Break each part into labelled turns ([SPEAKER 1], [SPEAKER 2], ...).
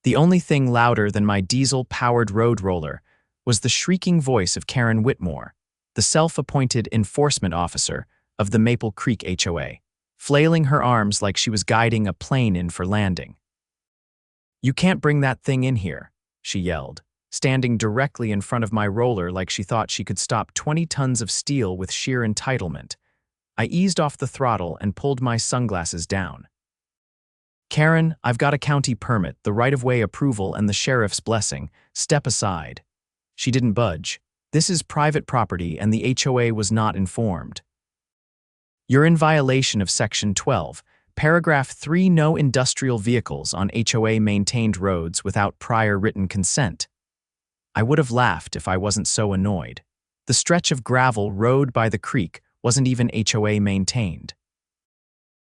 [SPEAKER 1] The only thing louder than my diesel-powered road roller was the shrieking voice of Karren Whitmore, the self-appointed enforcement officer of the Maple Creek HOA, flailing her arms like she was guiding a plane in for landing. "You can't bring that thing in here," she yelled, standing directly in front of my roller like she thought she could stop 20 tons of steel with sheer entitlement. I eased off the throttle and pulled my sunglasses down. "Karren, I've got a county permit, the right-of-way approval, and the sheriff's blessing. Step aside." She didn't budge. "This is private property and the HOA was not informed." "You're in violation of Section 12, Paragraph 3, no industrial vehicles on HOA-maintained roads without prior written consent." I would have laughed if I wasn't so annoyed. The stretch of gravel road by the creek wasn't even HOA-maintained.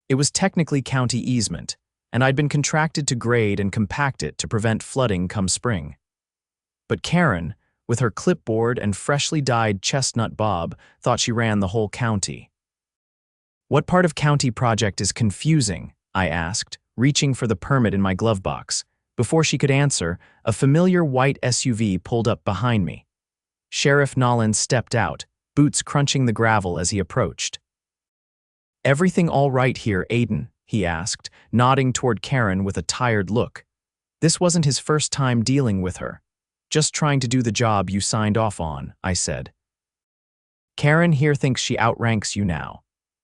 [SPEAKER 1] It was technically county easement, and I'd been contracted to grade and compact it to prevent flooding come spring. But Karren, with her clipboard and freshly dyed chestnut bob, thought she ran the whole county. "What part of county project is confusing?" I asked, reaching for the permit in my glove box. Before she could answer, a familiar white SUV pulled up behind me. Sheriff Nolan stepped out, boots crunching the gravel as he approached. "Everything all right here, Aiden?" he asked, nodding toward Karren with a tired look. This wasn't his first time dealing with her. "Just trying to do the job you signed off on," I said. "Karren here thinks she outranks you now."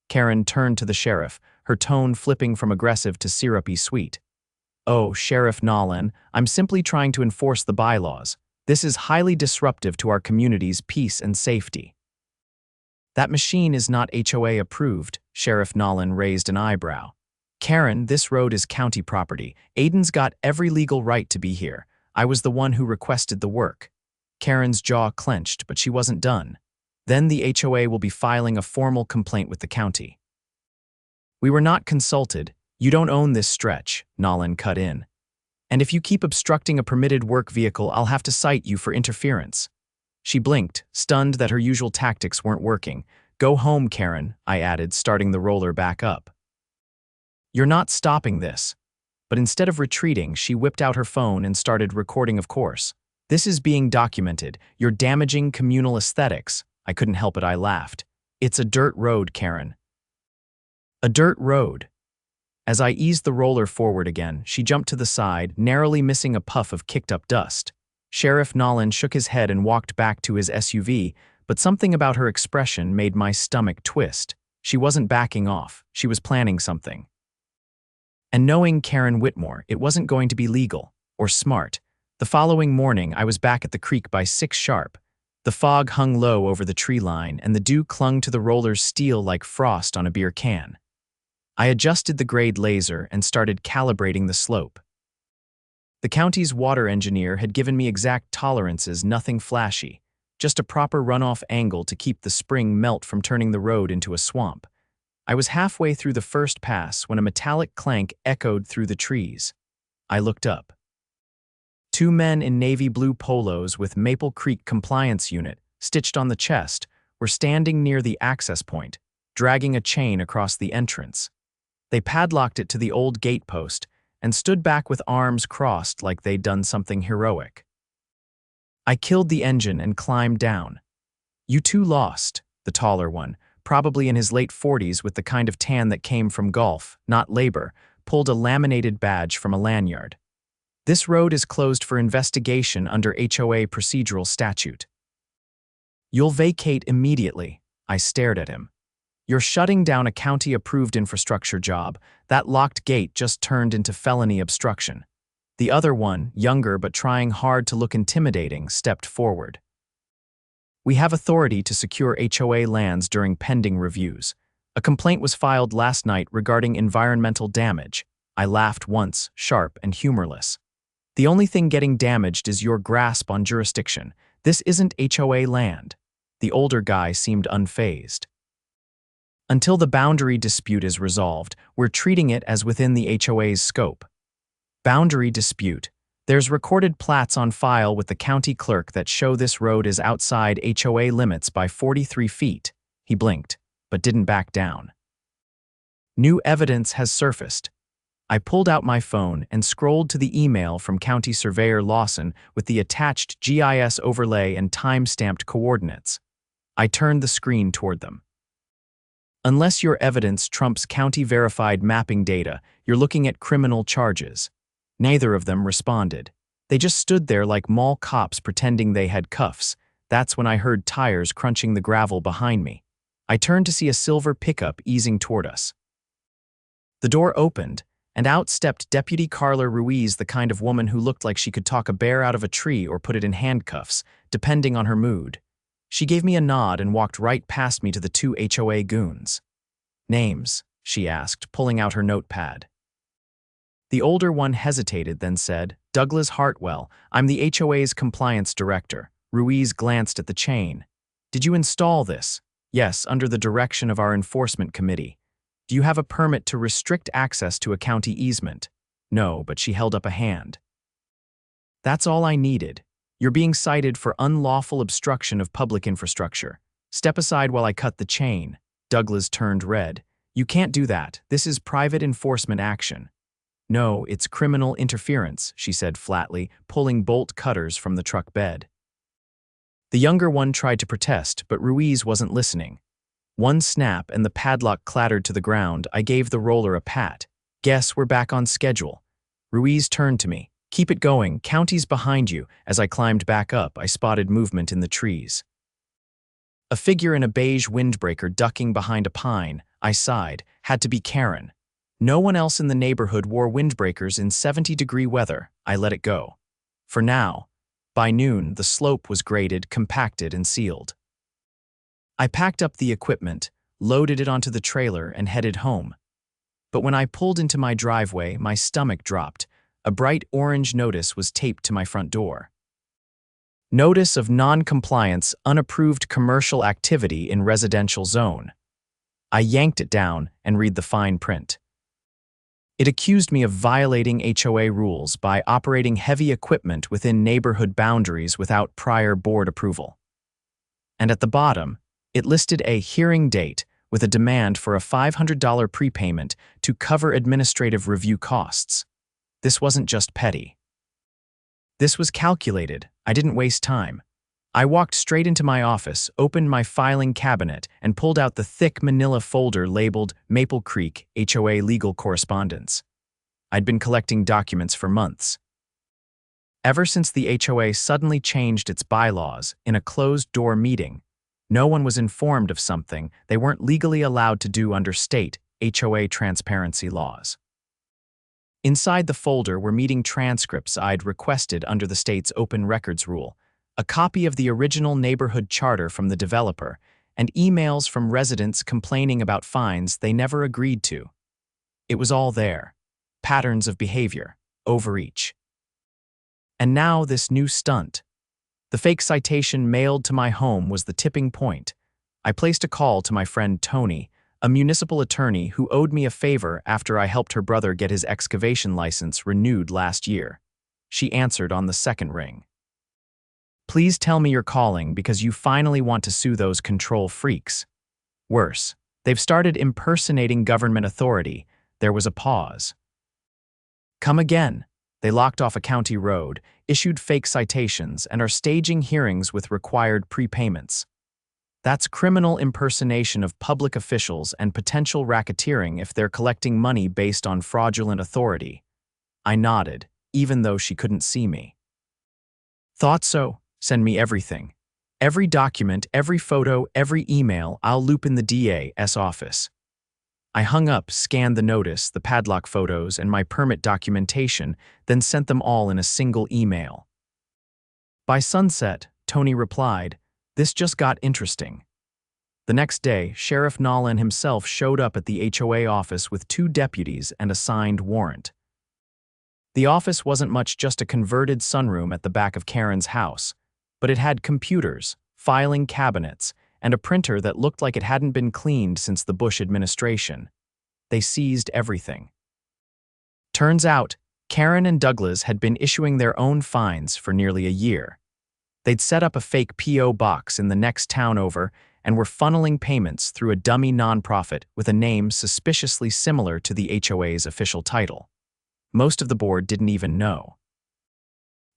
[SPEAKER 1] Karren turned to the sheriff, her tone flipping from aggressive to syrupy sweet. "Oh, Sheriff Nolan, I'm simply trying to enforce the bylaws. This is highly disruptive to our community's peace and safety." "That machine is not HOA approved," Sheriff Nolan raised an eyebrow. "Karren, this road is county property. Aiden's got every legal right to be here. I was the one who requested the work." Karren's jaw clenched, but she wasn't done. "Then the HOA will be filing a formal complaint with the county." "We were not consulted. You don't own this stretch," Nolan cut in. "And if you keep obstructing a permitted work vehicle, I'll have to cite you for interference." She blinked, stunned that her usual tactics weren't working. "Go home, Karren," I added, starting the roller back up. "You're not stopping this." But instead of retreating, she whipped out her phone and started recording, of course. "This is being documented. You're damaging communal aesthetics." I couldn't help it, I laughed. "It's a dirt road, Karren." "A dirt road." As I eased the roller forward again, she jumped to the side, narrowly missing a puff of kicked-up dust. Sheriff Nolan shook his head and walked back to his SUV, but something about her expression made my stomach twist. She wasn't backing off. She was planning something. And knowing Karren Whitmore, it wasn't going to be legal or smart. The following morning, I was back at the creek by 6 sharp. The fog hung low over the tree line, and the dew clung to the roller's steel like frost on a beer can. I adjusted the grade laser and started calibrating the slope. The county's water engineer had given me exact tolerances, nothing flashy, just a proper runoff angle to keep the spring melt from turning the road into a swamp. I was halfway through the first pass when a metallic clank echoed through the trees. I looked up. 2 men in navy blue polos with Maple Creek Compliance Unit stitched on the chest were standing near the access point, dragging a chain across the entrance. They padlocked it to the old gate post and stood back with arms crossed like they'd done something heroic. I killed the engine and climbed down. "You two lost," the taller one, probably in his late 40s with the kind of tan that came from golf, not labor, pulled a laminated badge from a lanyard. "This road is closed for investigation under HOA procedural statute." "You'll vacate immediately." I stared at him. "You're shutting down a county-approved infrastructure job. That locked gate just turned into felony obstruction." The other one, younger but trying hard to look intimidating, stepped forward. "We have authority to secure HOA lands during pending reviews. A complaint was filed last night regarding environmental damage." I laughed once, sharp and humorless. "The only thing getting damaged is your grasp on jurisdiction. This isn't HOA land." The older guy seemed unfazed. "Until the boundary dispute is resolved, we're treating it as within the HOA's scope." "Boundary dispute. There's recorded plats on file with the county clerk that show this road is outside HOA limits by 43 feet. He blinked, but didn't back down. "New evidence has surfaced." I pulled out my phone and scrolled to the email from County Surveyor Lawson with the attached GIS overlay and time-stamped coordinates. I turned the screen toward them. Unless your evidence trumps county-verified mapping data, you're looking at criminal charges. Neither of them responded. They just stood there like mall cops pretending they had cuffs. That's when I heard tires crunching the gravel behind me. I turned to see a silver pickup easing toward us. The door opened, and out stepped Deputy Carla Ruiz, the kind of woman who looked like she could talk a bear out of a tree or put it in handcuffs, depending on her mood. She gave me a nod and walked right past me to the two HOA goons. "Names?" she asked, pulling out her notepad. The older one hesitated, then said, "Douglas Hartwell. I'm the HOA's compliance director." Ruiz glanced at the chain. "Did you install this?" "Yes, under the direction of our enforcement committee." "Do you have a permit to restrict access to a county easement?" "No," but she held up a hand. "That's all I needed. You're being cited for unlawful obstruction of public infrastructure. Step aside while I cut the chain." Douglas turned red. "You can't do that. This is private enforcement action." "No, it's criminal interference," she said flatly, pulling bolt cutters from the truck bed. The younger one tried to protest, but Ruiz wasn't listening. One snap and the padlock clattered to the ground. I gave the roller a pat. "Guess we're back on schedule." Ruiz turned to me. "Keep it going. County's behind you." As I climbed back up, I spotted movement in the trees. A figure in a beige windbreaker ducking behind a pine. I sighed. Had to be Karren. No one else in the neighborhood wore windbreakers in 70-degree weather. I let it go. For now. By noon, the slope was graded, compacted, and sealed. I packed up the equipment, loaded it onto the trailer, and headed home. But when I pulled into my driveway, my stomach dropped. A bright orange notice was taped to my front door. "Notice of non-compliance, unapproved commercial activity in residential zone." I yanked it down and read the fine print. It accused me of violating HOA rules by operating heavy equipment within neighborhood boundaries without prior board approval. And at the bottom, it listed a hearing date with a demand for a $500 prepayment to cover administrative review costs. This wasn't just petty. This was calculated. I didn't waste time. I walked straight into my office, opened my filing cabinet, and pulled out the thick manila folder labeled Maple Creek HOA Legal Correspondence. I'd been collecting documents for months. Ever since the HOA suddenly changed its bylaws in a closed-door meeting, no one was informed of something they weren't legally allowed to do under state HOA transparency laws. Inside the folder were meeting transcripts I'd requested under the state's open records rule, a copy of the original neighborhood charter from the developer, and emails from residents complaining about fines they never agreed to. It was all there. Patterns of behavior, overreach. And now this new stunt. The fake citation mailed to my home was the tipping point. I placed a call to my friend Tony, a municipal attorney who owed me a favor after I helped her brother get his excavation license renewed last year. She answered on the second ring. "Please tell me you're calling because you finally want to sue those control freaks. Worse, they've started impersonating government authority." There was a pause. "Come again." They locked off a county road, issued fake citations, and are staging hearings with required prepayments. That's criminal impersonation of public officials and potential racketeering if they're collecting money based on fraudulent authority. I nodded, even though she couldn't see me. "Thought so. Send me everything. Every document, every photo, every email. I'll loop in the DA's office." I hung up, scanned the notice, the padlock photos, and my permit documentation, then sent them all in a single email. By sunset, Tony replied, "This just got interesting." The next day, Sheriff Nolan himself showed up at the HOA office with 2 deputies and a signed warrant. The office wasn't much, just a converted sunroom at the back of Karren's house, but it had computers, filing cabinets, and a printer that looked like it hadn't been cleaned since the Bush administration. They seized everything. Turns out, Karren and Douglas had been issuing their own fines for nearly a year. They'd set up a fake P.O. box in the next town over and were funneling payments through a dummy nonprofit with a name suspiciously similar to the HOA's official title. Most of the board didn't even know.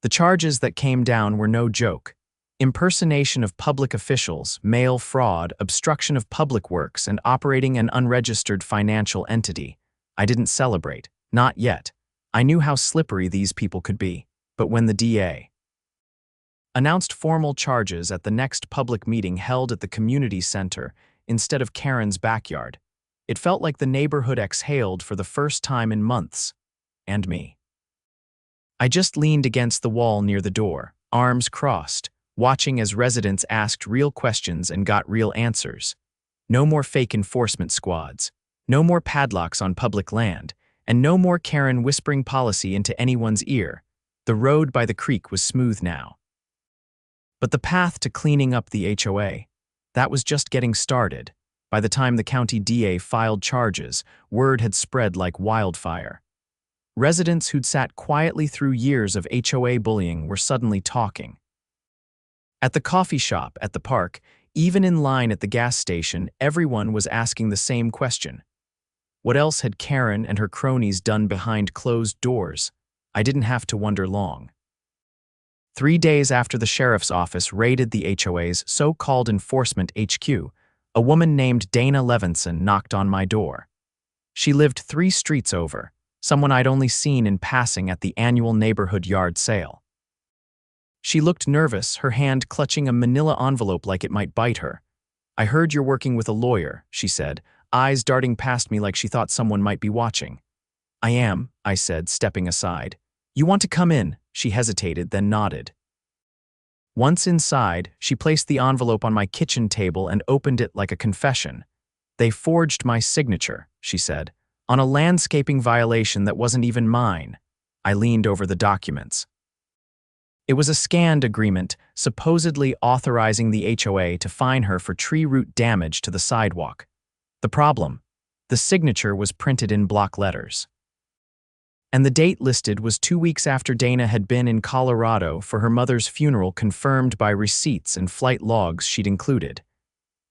[SPEAKER 1] The charges that came down were no joke. Impersonation of public officials, mail fraud, obstruction of public works, and operating an unregistered financial entity. I didn't celebrate. Not yet. I knew how slippery these people could be. But when the DA announced formal charges at the next public meeting held at the community center instead of Karren's backyard, it felt like the neighborhood exhaled for the first time in months. And me. I just leaned against the wall near the door, arms crossed, watching as residents asked real questions and got real answers. No more fake enforcement squads, no more padlocks on public land, and no more Karren whispering policy into anyone's ear. The road by the creek was smooth now. But the path to cleaning up the HOA, that was just getting started. By the time the county DA filed charges, word had spread like wildfire. Residents who'd sat quietly through years of HOA bullying were suddenly talking. At the coffee shop, at the park, even in line at the gas station, everyone was asking the same question. What else had Karren and her cronies done behind closed doors? I didn't have to wonder long. 3 days after the sheriff's office raided the HOA's so-called enforcement HQ, a woman named Dana Levinson knocked on my door. She lived 3 streets over, someone I'd only seen in passing at the annual neighborhood yard sale. She looked nervous, her hand clutching a manila envelope like it might bite her. "I heard you're working with a lawyer," she said, eyes darting past me like she thought someone might be watching. "I am," I said, stepping aside. "You want to come in?" She hesitated, then nodded. Once inside, she placed the envelope on my kitchen table and opened it like a confession. "They forged my signature," she said, "on a landscaping violation that wasn't even mine." I leaned over the documents. It was a scanned agreement, supposedly authorizing the HOA to fine her for tree root damage to the sidewalk. The problem? The signature was printed in block letters. And the date listed was 2 weeks after Dana had been in Colorado for her mother's funeral, confirmed by receipts and flight logs she'd included.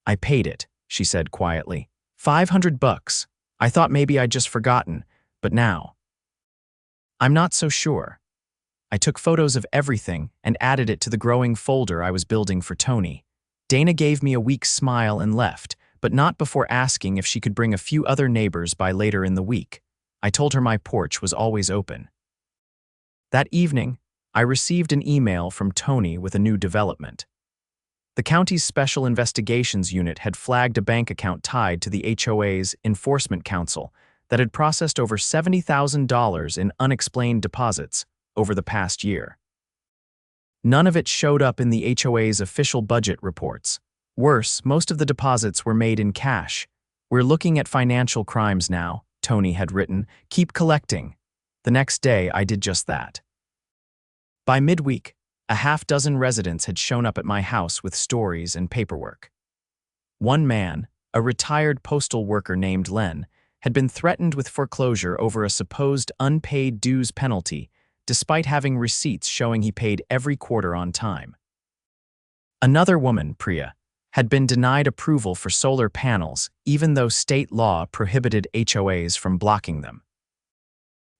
[SPEAKER 1] "I paid it," she said quietly. $500. I thought maybe I'd just forgotten, but now I'm not so sure. I took photos of everything and added it to the growing folder I was building for Tony. Dana gave me a weak smile and left, but not before asking if she could bring a few other neighbors by later in the week. I told her my porch was always open. That evening, I received an email from Tony with a new development. The county's Special Investigations Unit had flagged a bank account tied to the HOA's Enforcement Council that had processed over $70,000 in unexplained deposits over the past year. None of it showed up in the HOA's official budget reports. Worse, most of the deposits were made in cash. "We're looking at financial crimes now," Tony had written. "Keep collecting." The next day, I did just that. By midweek, a half-dozen residents had shown up at my house with stories and paperwork. One man, a retired postal worker named Len, had been threatened with foreclosure over a supposed unpaid dues penalty, despite having receipts showing he paid every quarter on time. Another woman, Priya, had been denied approval for solar panels, even though state law prohibited HOAs from blocking them.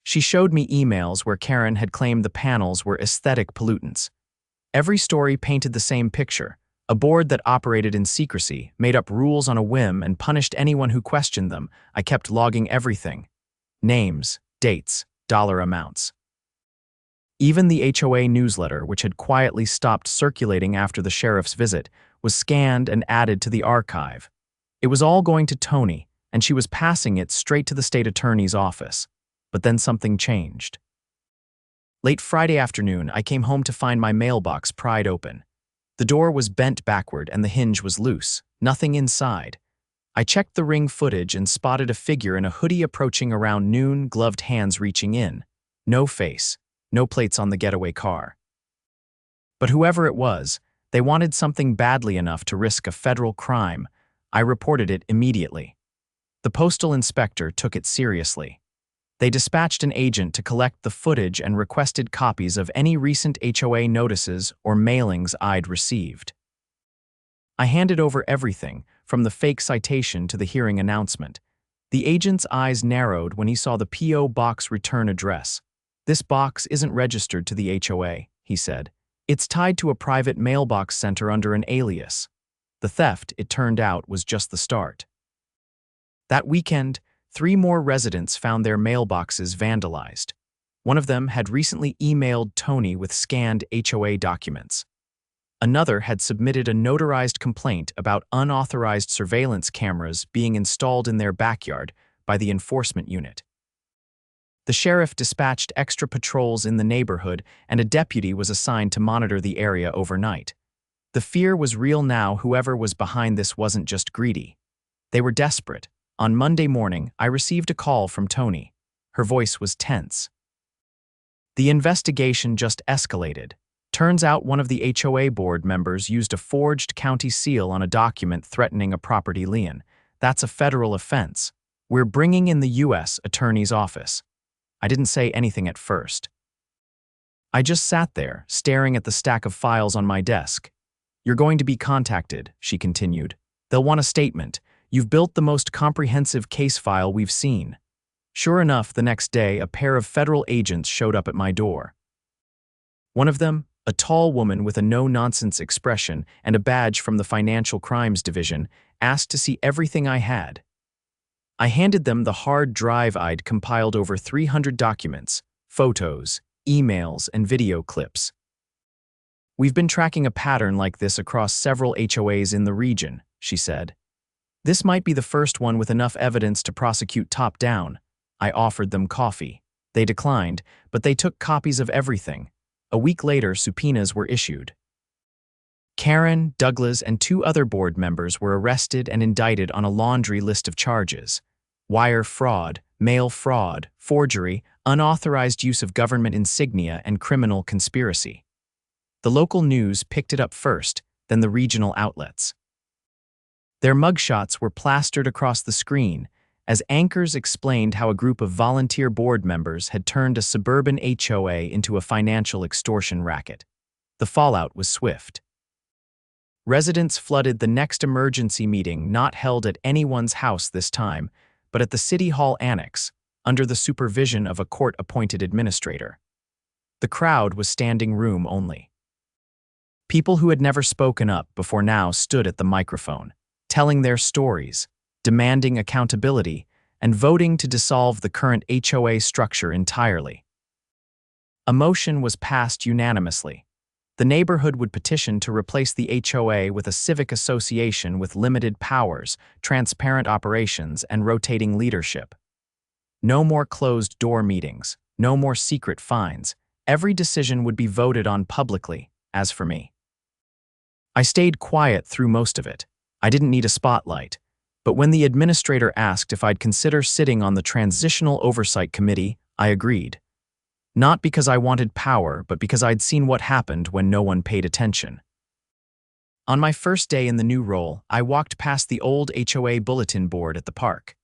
[SPEAKER 1] She showed me emails where Karren had claimed the panels were aesthetic pollutants. Every story painted the same picture: a board that operated in secrecy, made up rules on a whim, and punished anyone who questioned them. I kept logging everything: names, dates, dollar amounts. Even the HOA newsletter, which had quietly stopped circulating after the sheriff's visit, was scanned and added to the archive. It was all going to Tony, and she was passing it straight to the state attorney's office. But then something changed. Late Friday afternoon, I came home to find my mailbox pried open. The door was bent backward and the hinge was loose, nothing inside. I checked the ring footage and spotted a figure in a hoodie approaching around noon, gloved hands reaching in. No face. No plates on the getaway car. But whoever it was, they wanted something badly enough to risk a federal crime. I reported it immediately. The postal inspector took it seriously. They dispatched an agent to collect the footage and requested copies of any recent HOA notices or mailings I'd received. I handed over everything, from the fake citation to the hearing announcement. The agent's eyes narrowed when he saw the P.O. Box return address. "This box isn't registered to the HOA," he said. "It's tied to a private mailbox center under an alias." The theft, it turned out, was just the start. That weekend, 3 more residents found their mailboxes vandalized. One of them had recently emailed Tony with scanned HOA documents. Another had submitted a notarized complaint about unauthorized surveillance cameras being installed in their backyard by the enforcement unit. The sheriff dispatched extra patrols in the neighborhood, and a deputy was assigned to monitor the area overnight. The fear was real now. Whoever was behind this wasn't just greedy. They were desperate. On Monday morning, I received a call from Tony. Her voice was tense. "The investigation just escalated. Turns out one of the HOA board members used a forged county seal on a document threatening a property lien. That's a federal offense. We're bringing in the U.S. Attorney's Office." I didn't say anything at first. I just sat there, staring at the stack of files on my desk. "You're going to be contacted," she continued. "They'll want a statement. You've built the most comprehensive case file we've seen." Sure enough, the next day, a pair of federal agents showed up at my door. One of them, a tall woman with a no-nonsense expression and a badge from the Financial Crimes Division, asked to see everything I had. I handed them the hard drive I'd compiled over 300 documents, photos, emails, and video clips. "We've been tracking a pattern like this across several HOAs in the region," she said. "This might be the first one with enough evidence to prosecute top-down." I offered them coffee. They declined, but they took copies of everything. A week later, subpoenas were issued. Karren, Douglas, and 2 other board members were arrested and indicted on a laundry list of charges: wire fraud, mail fraud, forgery, unauthorized use of government insignia, and criminal conspiracy. The local news picked it up first, then the regional outlets. Their mugshots were plastered across the screen as anchors explained how a group of volunteer board members had turned a suburban HOA into a financial extortion racket. The fallout was swift. Residents flooded the next emergency meeting, not held at anyone's house this time, but at the City Hall Annex, under the supervision of a court-appointed administrator. The crowd was standing room only. People who had never spoken up before now stood at the microphone, telling their stories, demanding accountability, and voting to dissolve the current HOA structure entirely. A motion was passed unanimously. The neighborhood would petition to replace the HOA with a civic association with limited powers, transparent operations, and rotating leadership. No more closed-door meetings, no more secret fines. Every decision would be voted on publicly. As for me, I stayed quiet through most of it. I didn't need a spotlight. But when the administrator asked if I'd consider sitting on the Transitional Oversight Committee, I agreed. Not because I wanted power, but because I'd seen what happened when no one paid attention. On my first day in the new role, I walked past the old HOA bulletin board at the park.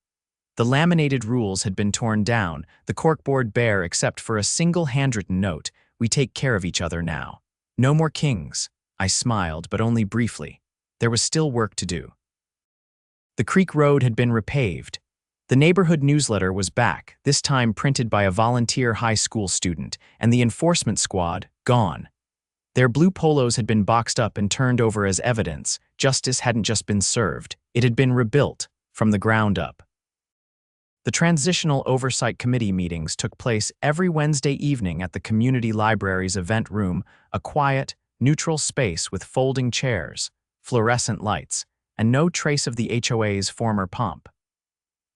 [SPEAKER 1] The laminated rules had been torn down, the corkboard bare except for a single handwritten note: "We take care of each other now." No more kings. I smiled, but only briefly. There was still work to do. The creek road had been repaved. The neighborhood newsletter was back, this time printed by a volunteer high school student, and the enforcement squad gone. Their blue polos had been boxed up and turned over as evidence. Justice hadn't just been served, it had been rebuilt from the ground up. The Transitional Oversight Committee meetings took place every Wednesday evening at the community library's event room, a quiet, neutral space with folding chairs, fluorescent lights, and no trace of the HOA's former pomp.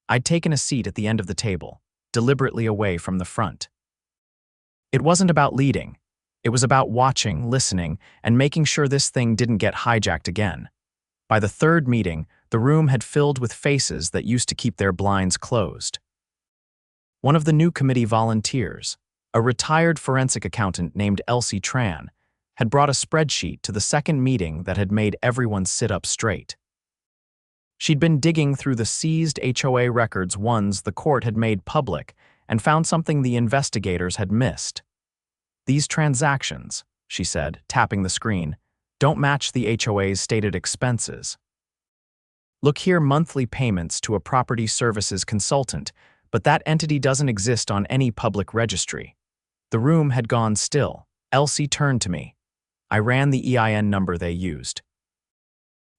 [SPEAKER 1] I'd taken a seat at the end of the table, deliberately away from the front. It wasn't about leading. It was about watching, listening, and making sure this thing didn't get hijacked again. By the third meeting, the room had filled with faces that used to keep their blinds closed. One of the new committee volunteers, a retired forensic accountant named Elsie Tran, had brought a spreadsheet to the second meeting that had made everyone sit up straight. She'd been digging through the seized HOA records, ones the court had made public, and found something the investigators had missed. "These transactions," she said, tapping the screen, "don't match the HOA's stated expenses." Look here, monthly payments to a property services consultant, but that entity doesn't exist on any public registry. The room had gone still. Elsie turned to me. I ran the EIN number they used.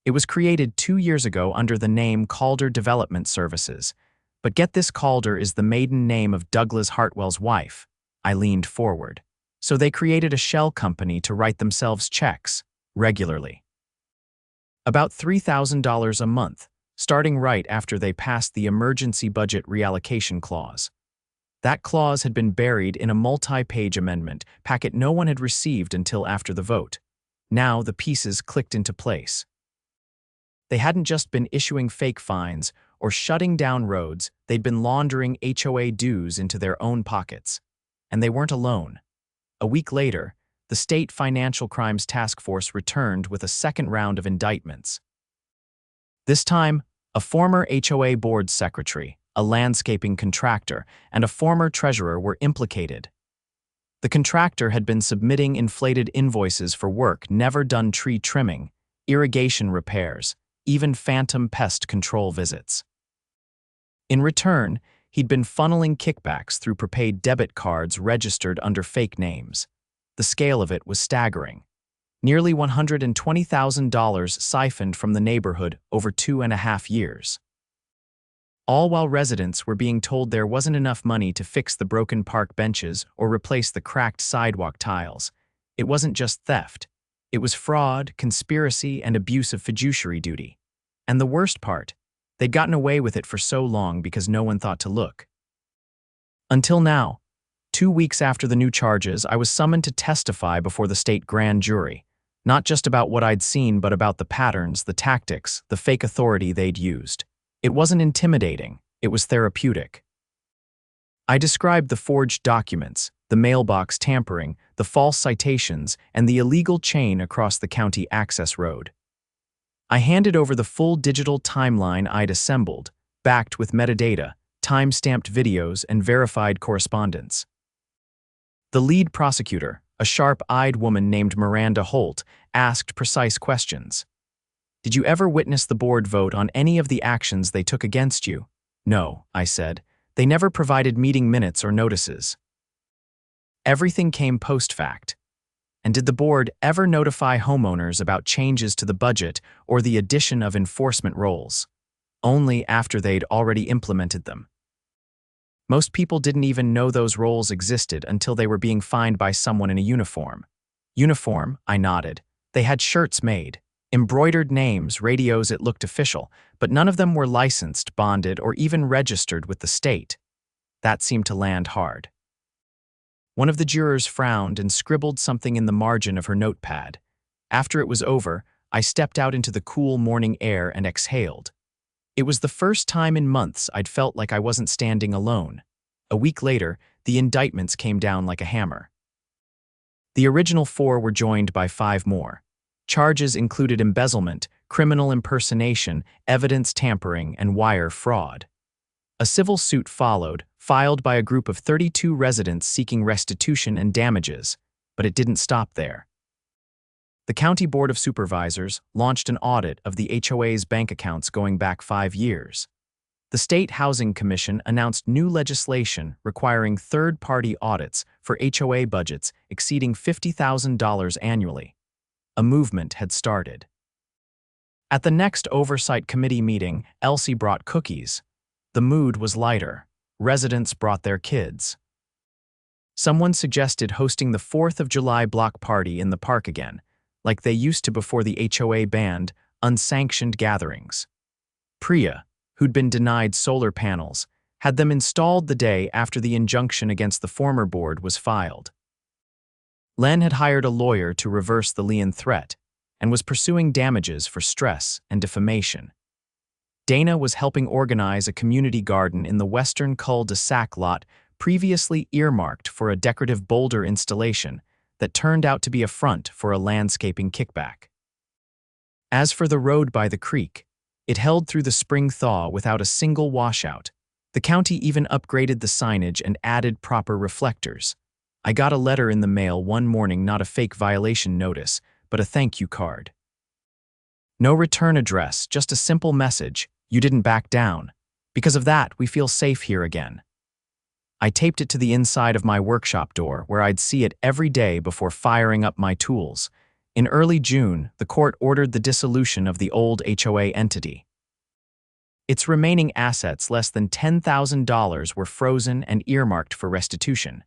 [SPEAKER 1] It was created 2 years ago under the name Calder Development Services. But get this, Calder is the maiden name of Douglas Hartwell's wife. I leaned forward. So they created a shell company to write themselves checks, regularly. About $3,000 a month, starting right after they passed the emergency budget reallocation clause. That clause had been buried in a multi-page amendment packet no one had received until after the vote. Now the pieces clicked into place. They hadn't just been issuing fake fines or shutting down roads, they'd been laundering HOA dues into their own pockets. And they weren't alone. A week later, the State Financial Crimes Task Force returned with a second round of indictments. This time, a former HOA board secretary, a landscaping contractor, and a former treasurer were implicated. The contractor had been submitting inflated invoices for work never done: tree trimming, irrigation repairs, even phantom pest control visits. In return, he'd been funneling kickbacks through prepaid debit cards registered under fake names. The scale of it was staggering. Nearly $120,000 siphoned from the neighborhood over 2.5 years. All while residents were being told there wasn't enough money to fix the broken park benches or replace the cracked sidewalk tiles. It wasn't just theft. It was fraud, conspiracy, and abuse of fiduciary duty. And the worst part, they'd gotten away with it for so long because no one thought to look. Until now, 2 weeks after the new charges, I was summoned to testify before the state grand jury, not just about what I'd seen, but about the patterns, the tactics, the fake authority they'd used. It wasn't intimidating, it was therapeutic. I described the forged documents, the mailbox tampering, the false citations, and the illegal chain across the county access road. I handed over the full digital timeline I'd assembled, backed with metadata, time-stamped videos, and verified correspondence. The lead prosecutor, a sharp-eyed woman named Miranda Holt, asked precise questions. Did you ever witness the board vote on any of the actions they took against you? No, I said. They never provided meeting minutes or notices. Everything came post-fact. And did the board ever notify homeowners about changes to the budget or the addition of enforcement roles? Only after they'd already implemented them. Most people didn't even know those roles existed until they were being fined by someone in a uniform. Uniform, I nodded. They had shirts made, embroidered names, radios. It looked official, but none of them were licensed, bonded, or even registered with the state. That seemed to land hard. One of the jurors frowned and scribbled something in the margin of her notepad. After it was over, I stepped out into the cool morning air and exhaled. It was the first time in months I'd felt like I wasn't standing alone. A week later, the indictments came down like a hammer. The original 4 were joined by 5 more. Charges included embezzlement, criminal impersonation, evidence tampering, and wire fraud. A civil suit followed, filed by a group of 32 residents seeking restitution and damages, but it didn't stop there. The County Board of Supervisors launched an audit of the HOA's bank accounts going back 5 years. The State Housing Commission announced new legislation requiring third-party audits for HOA budgets exceeding $50,000 annually. A movement had started. At the next Oversight Committee meeting, Elsie brought cookies. The mood was lighter. Residents brought their kids. Someone suggested hosting the 4th of July block party in the park again, like they used to before the HOA banned unsanctioned gatherings. Priya, who'd been denied solar panels, had them installed the day after the injunction against the former board was filed. Len had hired a lawyer to reverse the lien threat and was pursuing damages for stress and defamation. Dana was helping organize a community garden in the western cul-de-sac lot previously earmarked for a decorative boulder installation that turned out to be a front for a landscaping kickback. As for the road by the creek, it held through the spring thaw without a single washout. The county even upgraded the signage and added proper reflectors. I got a letter in the mail one morning, not a fake violation notice, but a thank you card. No return address, just a simple message, "You didn't back down." Because of that, we feel safe here again. I taped it to the inside of my workshop door, where I'd see it every day before firing up my tools. In early June, the court ordered the dissolution of the old HOA entity. Its remaining assets, less than $10,000, were frozen and earmarked for restitution.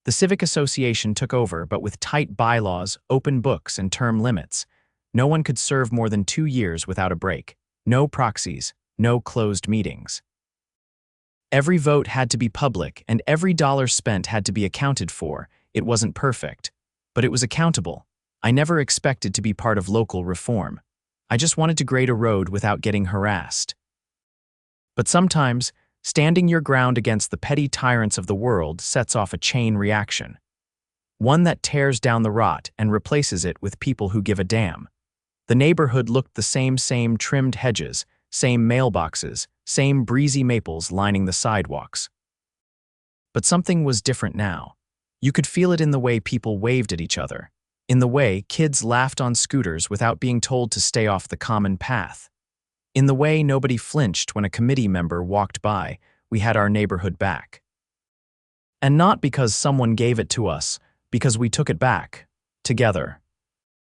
[SPEAKER 1] The Civic Association took over, but with tight bylaws, open books, and term limits. No one could serve more than 2 years without a break. No proxies, no closed meetings. Every vote had to be public, and every dollar spent had to be accounted for. It wasn't perfect, but it was accountable. I never expected to be part of local reform. I just wanted to grade a road without getting harassed. But sometimes, standing your ground against the petty tyrants of the world sets off a chain reaction. One that tears down the rot and replaces it with people who give a damn. The neighborhood looked the same trimmed hedges, same mailboxes, same breezy maples lining the sidewalks. But something was different now. You could feel it in the way people waved at each other, in the way kids laughed on scooters without being told to stay off the common path. In the way nobody flinched when a committee member walked by. We had our neighborhood back. And not because someone gave it to us, because we took it back, together.